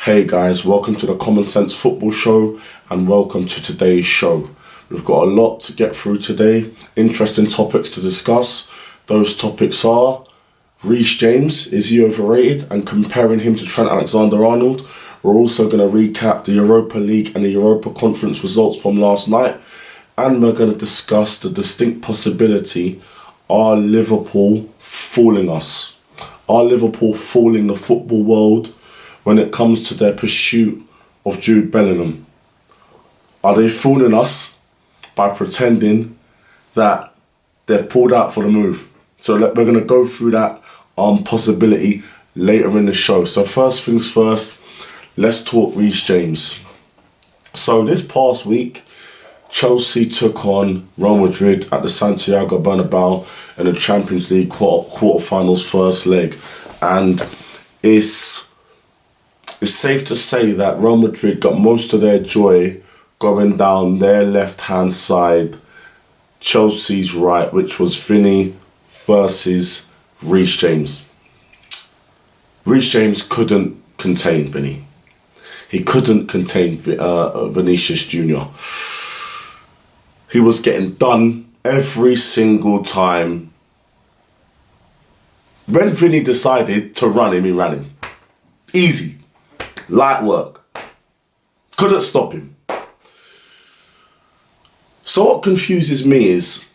Hey guys, welcome to the Common Sense Football Show and welcome to today's show. We've got a lot to get through today, interesting topics to discuss. Those topics are Reece James, is he overrated, and comparing him to Trent Alexander-Arnold. We're also going to recap the Europa League and the Europa Conference results from last night, and we're going to discuss the distinct possibility, are Liverpool fooling us? Are Liverpool fooling the football world when it comes to their pursuit of Jude Bellingham? Are they fooling us by pretending that they've pulled out for the move? So we're going to go through that possibility later in the show. So first things first, let's talk Reece James. So this past week, Chelsea took on Real Madrid at the Santiago Bernabeu in the Champions League quarterfinals first leg, and it's safe to say that Real Madrid got most of their joy going down their left-hand side, Chelsea's right, which was Vinny versus Reece James. Reece James couldn't contain Vinny. He couldn't contain Vinicius Jr. He was getting done every single time. When Vinny decided to run him, he ran him. Easy. Light work. Couldn't stop him. So what confuses me is,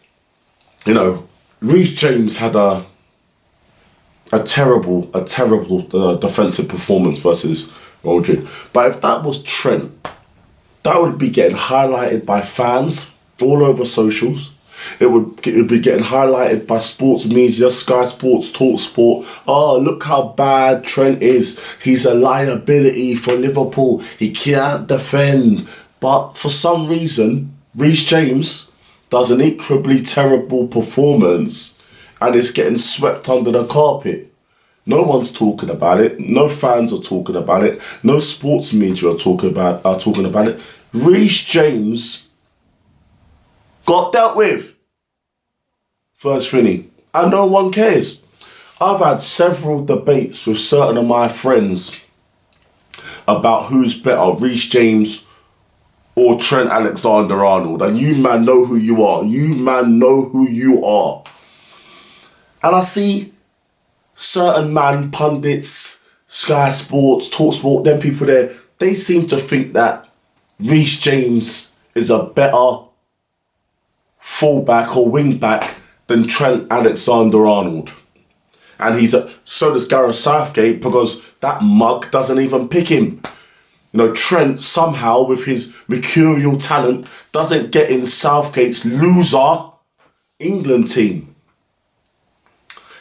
Reece James had a terrible defensive performance versus Real Madrid. But if that was Trent, that would be getting highlighted by fans all over socials. It would be getting highlighted by sports media, Sky Sports, TalkSport. Oh, look how bad Trent is. He's a liability for Liverpool. He can't defend. But for some reason, Reece James does an equally terrible performance and is getting swept under the carpet. No one's talking about it. No fans are talking about it. No sports media are talking about it. Reece James got dealt with. First Vinny. And no one cares. I've had several debates with certain of my friends about who's better, Reece James or Trent Alexander-Arnold. And you man know who you are. And I see certain pundits, Sky Sports, TalkSport, them people there, they seem to think that Reece James is a better fullback or wingback than Trent Alexander-Arnold. And so does Gareth Southgate, because that mug doesn't even pick him. Trent somehow, with his mercurial talent, doesn't get in Southgate's loser England team.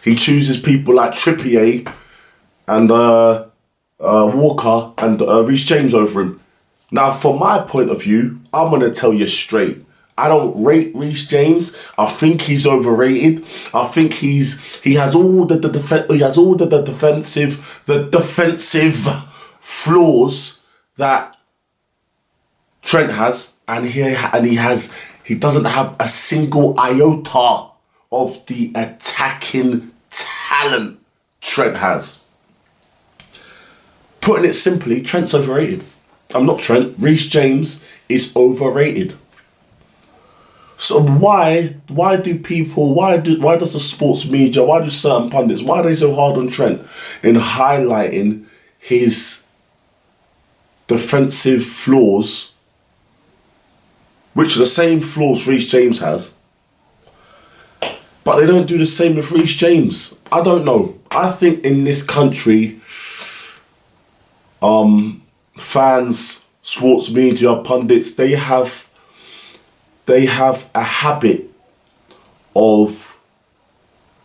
He chooses people like Trippier and Walker and Reece James over him. Now, from my point of view, I'm going to tell you straight. I don't rate Reece James. I think he's overrated. I think he has all the defensive flaws that Trent has, and he doesn't have a single iota of the attacking talent Trent has. Putting it simply, Trent's overrated. I'm not Trent. Reece James is overrated. So why does the sports media, why do certain pundits, why are they so hard on Trent in highlighting his defensive flaws, which are the same flaws Reece James has, but they don't do the same with Reece James? I don't know. I think in this country, fans, sports media, pundits, they have a habit of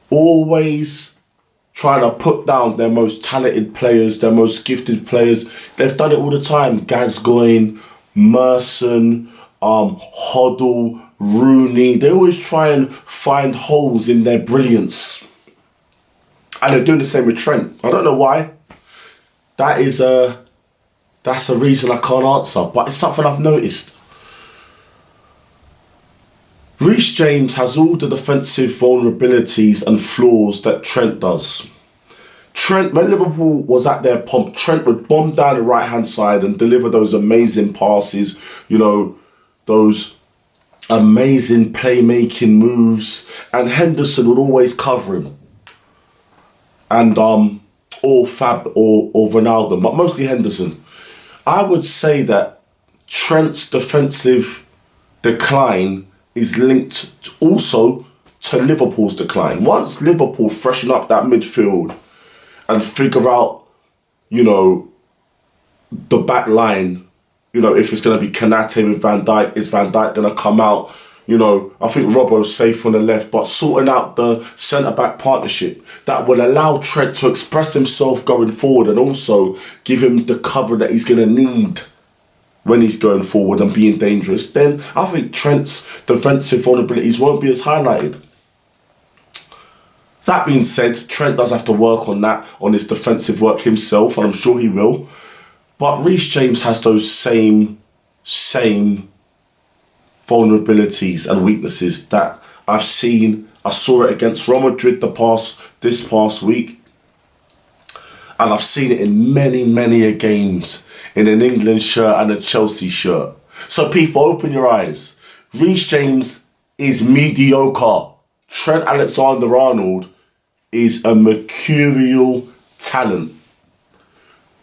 always trying to put down their most talented players, their most gifted players. They've done it all the time. Gascoigne, Merson, Hoddle, Rooney. They always try and find holes in their brilliance. And they're doing the same with Trent. I don't know why. That's a reason I can't answer, but it's something I've noticed. Reece James has all the defensive vulnerabilities and flaws that Trent does. Trent, when Liverpool was at their pomp, Trent would bomb down the right-hand side and deliver those amazing passes, you know, those amazing playmaking moves, and Henderson would always cover him. And or Ronaldo, but mostly Henderson. I would say that Trent's defensive decline is linked also to Liverpool's decline. Once Liverpool freshen up that midfield and figure out, you know, the back line, you know, if it's going to be Kanate with Van Dijk, is Van Dijk going to come out? You know, I think Robbo's safe on the left, but sorting out the centre-back partnership that will allow Trent to express himself going forward and also give him the cover that he's going to need when he's going forward and being dangerous, then I think Trent's defensive vulnerabilities won't be as highlighted. That being said, Trent does have to work on that, on his defensive work himself, and I'm sure he will. But Reece James has those same vulnerabilities and weaknesses that I've seen. I saw it against Real Madrid this past week. And I've seen it in many games in an England shirt and a Chelsea shirt. So people, open your eyes. Reece James is mediocre. Trent Alexander-Arnold is a mercurial talent.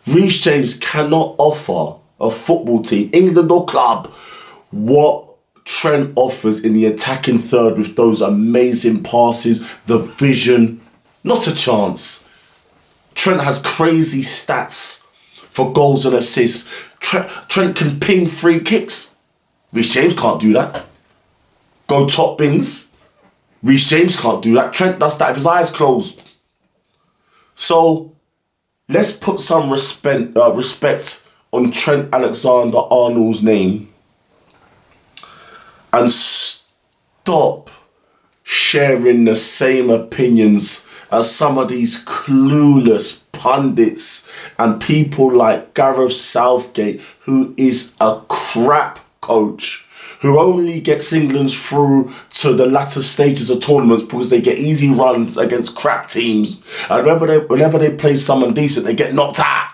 Reece James cannot offer a football team, England or club, what Trent offers in the attacking third with those amazing passes, the vision. Not a chance. Trent has crazy stats for goals and assists. Trent can ping free kicks. Reece James can't do that. Go top bins. Reece James can't do that. Trent does that with his eyes closed. So let's put some respect on Trent Alexander-Arnold's name and stop sharing the same opinions as some of these clueless pundits and people like Gareth Southgate, who is a crap coach, who only gets England through to the latter stages of tournaments because they get easy runs against crap teams. And whenever they play someone decent, they get knocked out.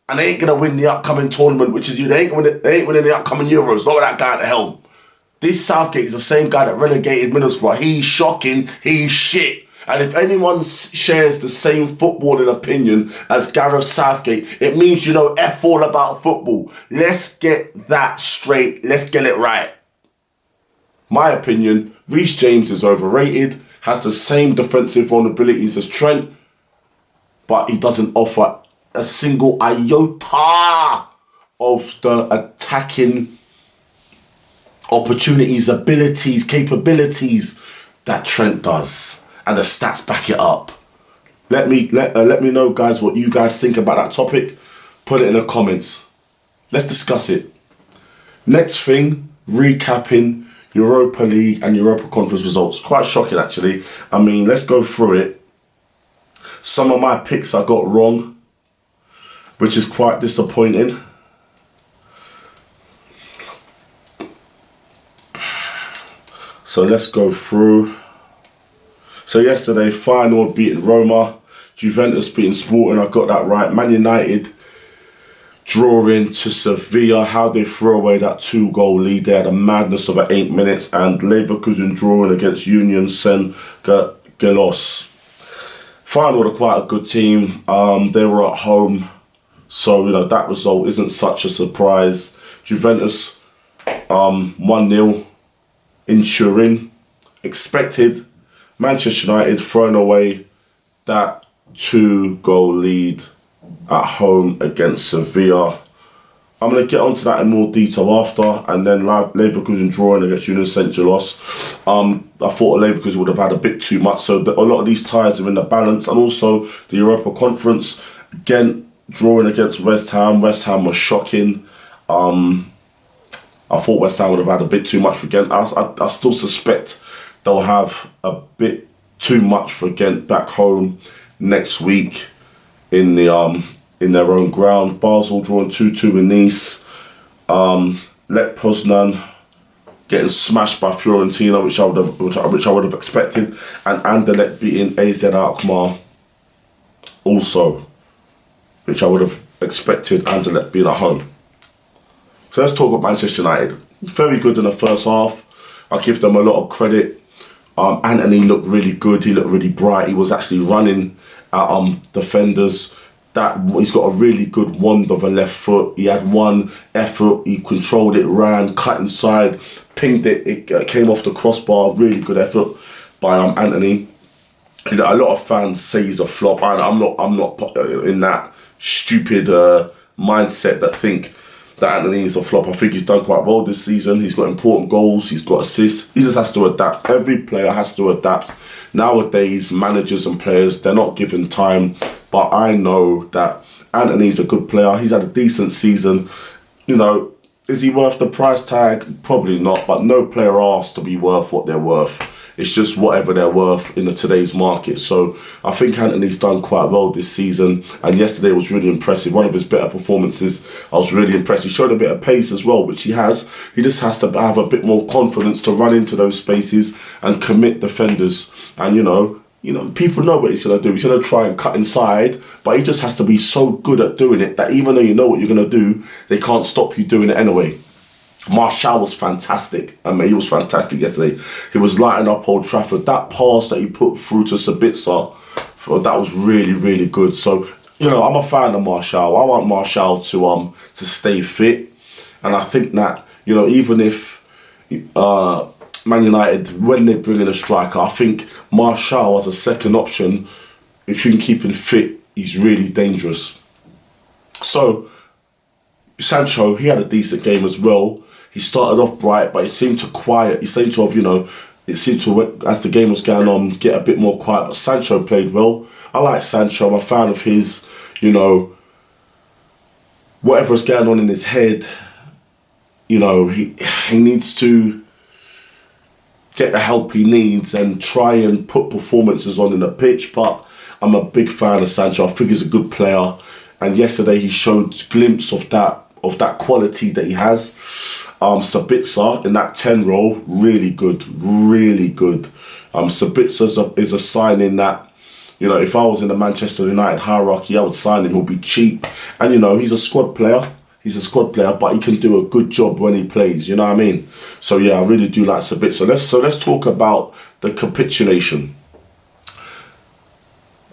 And they ain't going to win the upcoming tournament, which is they ain't winning the upcoming Euros, not with that guy at the helm. This Southgate is the same guy that relegated Middlesbrough. He's shocking, he's shit. And if anyone shares the same footballing opinion as Gareth Southgate, it means you know F all about football. Let's get that straight. Let's get it right. My opinion, Reece James is overrated, has the same defensive vulnerabilities as Trent, but he doesn't offer a single iota of the attacking opportunities, abilities, capabilities that Trent does. And the stats back it up. Let me know, guys, what you guys think about that topic. Put it in the comments. Let's discuss it. Next thing, recapping Europa League and Europa Conference results. Quite shocking, actually. I mean, let's go through it. Some of my picks I got wrong, which is quite disappointing. So let's go through. So yesterday, Feyenoord beating Roma, Juventus beating Sporting, I got that right. Man United drawing to Sevilla, how they threw away that 2-goal lead. They had a madness of 8 minutes, and Leverkusen drawing against Union Saint-Gilloise. Feyenoord are quite a good team. They were at home, so you know that result isn't such a surprise. Juventus 1-0 in Turin, expected. Manchester United throwing away that 2-goal lead at home against Sevilla. I'm going to get onto that in more detail after. And then Leverkusen drawing against Union Saint-Gilloise. I thought Leverkusen would have had a bit too much. So a lot of these ties are in the balance. And also the Europa Conference, again, drawing against West Ham. West Ham was shocking. I thought West Ham would have had a bit too much for Ghent. I still suspect they'll have a bit too much for Ghent back home next week in their own ground. Basel drawing 2-2 with Nice. Lech Poznan getting smashed by Fiorentina, which I would have expected, and Anderlecht beating AZ Alkmaar also, which I would have expected Anderlecht being at home. So let's talk about Manchester United. Very good in the first half. I give them a lot of credit. Anthony looked really good. He looked really bright. He was actually running at defenders. He's got a really good wand of a left foot. He had one effort. He controlled it, ran, cut inside, pinged it. It came off the crossbar. Really good effort by Anthony. A lot of fans say he's a flop. I'm not in that stupid mindset that think that Anthony is a flop. I think he's done quite well this season. He's got important goals. He's got assists. He just has to adapt. Every player has to adapt. Nowadays, managers and players, they're not given time. But I know that Anthony's a good player. He's had a decent season. Is he worth the price tag? Probably not. But no player asks to be worth what they're worth. It's just whatever they're worth in today's market. So I think Anthony's done quite well this season. And yesterday was really impressive. One of his better performances. I was really impressed. He showed a bit of pace as well, which he has. He just has to have a bit more confidence to run into those spaces and commit defenders. And, people know what he's going to do. He's going to try and cut inside, but he just has to be so good at doing it that even though you know what you're going to do, they can't stop you doing it anyway. Martial was fantastic. He was fantastic yesterday. He was lighting up Old Trafford. That pass that he put through to Sabitzer, that was really, really good. So, I'm a fan of Martial. I want Martial to stay fit. And I think that, even if Man United, when they bring in a striker, I think Martial as a second option, if you can keep him fit, he's really dangerous. So, Sancho, he had a decent game as well. He started off bright, but it seemed to quiet. He seemed to have, as the game was going on, get a bit more quiet. But Sancho played well. I like Sancho. I'm a fan of his, whatever's going on in his head, he needs to get the help he needs and try and put performances on in the pitch. But I'm a big fan of Sancho. I think he's a good player. And yesterday he showed a glimpse of that quality that he has. Sabitzer in that 10 role, really good, really good. Sabitzer is a signing that, if I was in the Manchester United hierarchy, I would sign him. He'll be cheap. And, he's a squad player. He's a squad player, but he can do a good job when he plays, you know what I mean? So, yeah, I really do like Sabitzer. Let's talk about the capitulation.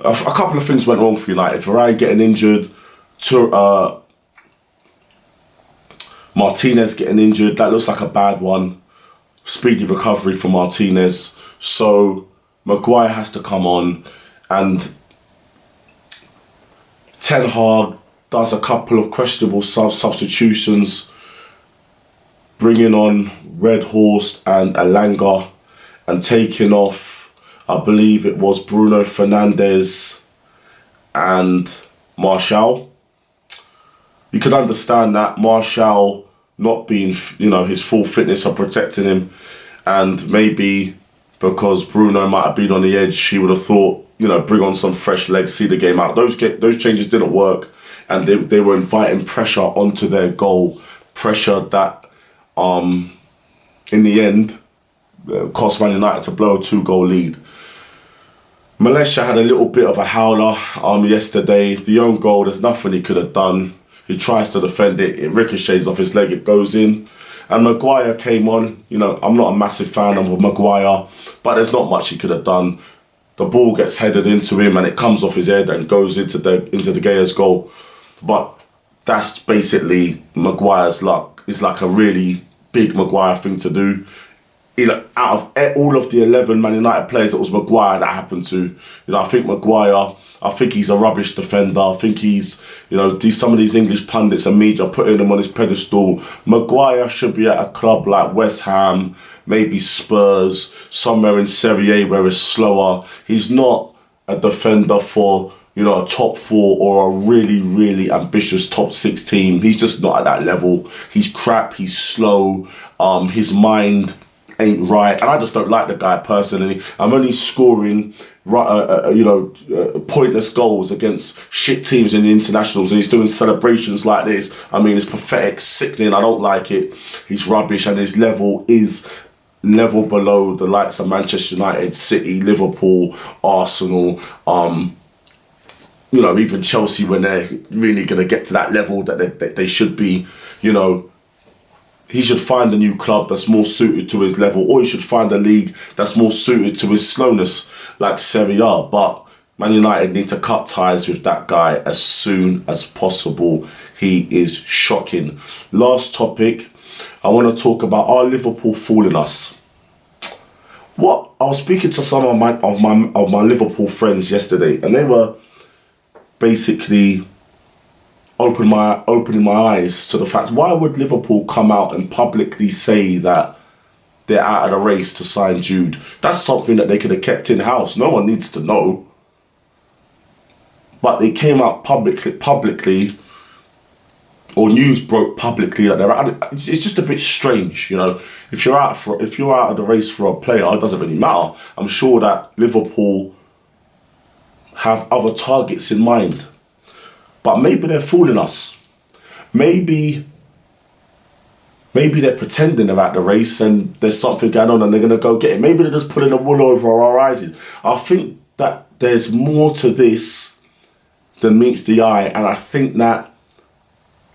A couple of things went wrong for United. Varane getting injured, Martinez getting injured. That looks like a bad one. Speedy recovery for Martinez. So Maguire has to come on, and Ten Hag does a couple of questionable substitutions, bringing on Red Horst and Elanga, and taking off, I believe it was Bruno Fernandes and Martial. You can understand that Martial not being, his full fitness are protecting him, and maybe because Bruno might have been on the edge, he would have thought, bring on some fresh legs, see the game out. Those changes didn't work, and they were inviting pressure onto their goal, pressure that, in the end, cost Man United to blow a 2-goal lead. Malaysia had a little bit of a howler yesterday. The own goal, there's nothing he could have done. He tries to defend it, it ricochets off his leg, it goes in. And Maguire came on. I'm not a massive fan of Maguire, but there's not much he could have done. The ball gets headed into him and it comes off his head and goes into the Gea's goal. But that's basically Maguire's luck. It's like a really big Maguire thing to do. Out of all of the 11 Man United players, it was Maguire that happened to. I think Maguire, I think he's a rubbish defender. I think he's, some of these English pundits and media are putting him on his pedestal. Maguire should be at a club like West Ham, maybe Spurs, somewhere in Serie A where it's slower. He's not a defender for, a top 4 or a really, really ambitious top 6 team. He's just not at that level. He's crap, he's slow, his mind ain't right, and I just don't like the guy personally. I'm only scoring pointless goals against shit teams in the internationals, and he's doing celebrations like this. It's pathetic, sickening. I don't like it. He's rubbish, and his level is level below the likes of Manchester United, City, Liverpool, Arsenal. you know, even Chelsea, when they're really going to get to that level that they should be, you know, he should find a new club that's more suited to his level, or he should find a league that's more suited to his slowness, like Serie A. But Man United need to cut ties with that guy as soon as possible. He is shocking. Last topic, I want to talk about, are Liverpool fooling us? What I was speaking to some of my Liverpool friends yesterday, and they were basically opening my eyes to the fact, why would Liverpool come out and publicly say that they're out of the race to sign Jude? That's something that they could have kept in house. No one needs to know. But they came out publicly, or news broke publicly that they're out. It's just a bit strange, you know. If you're out of the race for a player, it doesn't really matter. I'm sure that Liverpool have other targets in mind. But maybe they're fooling us. Maybe they're pretending they're at the race and there's something going on and they're going to go get it. Maybe they're just pulling the wool over our eyes. I think that there's more to this than meets the eye. And I think that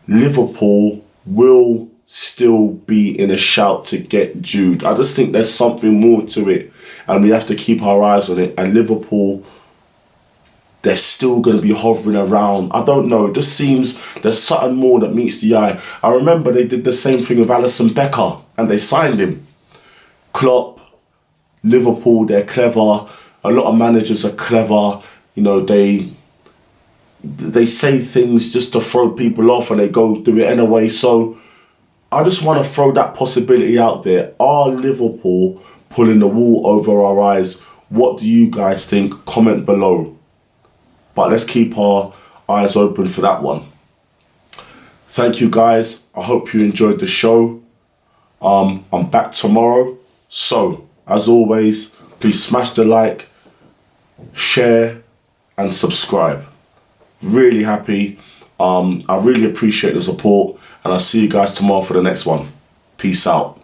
Liverpool will still be in a shout to get Jude. I just think there's something more to it. And we have to keep our eyes on it. And Liverpool, they're still going to be hovering around. I don't know. It just seems there's something more that meets the eye. I remember they did the same thing with Alisson Becker and they signed him. Klopp, Liverpool, they're clever. A lot of managers are clever. You know, they say things just to throw people off and they go do it anyway. So I just want to throw that possibility out there. Are Liverpool pulling the wool over our eyes? What do you guys think? Comment below. But let's keep our eyes open for that one. Thank you guys. I hope you enjoyed the show. I'm back tomorrow. So, as always, please smash the like, share and subscribe. Really happy. I really appreciate the support. And I'll see you guys tomorrow for the next one. Peace out.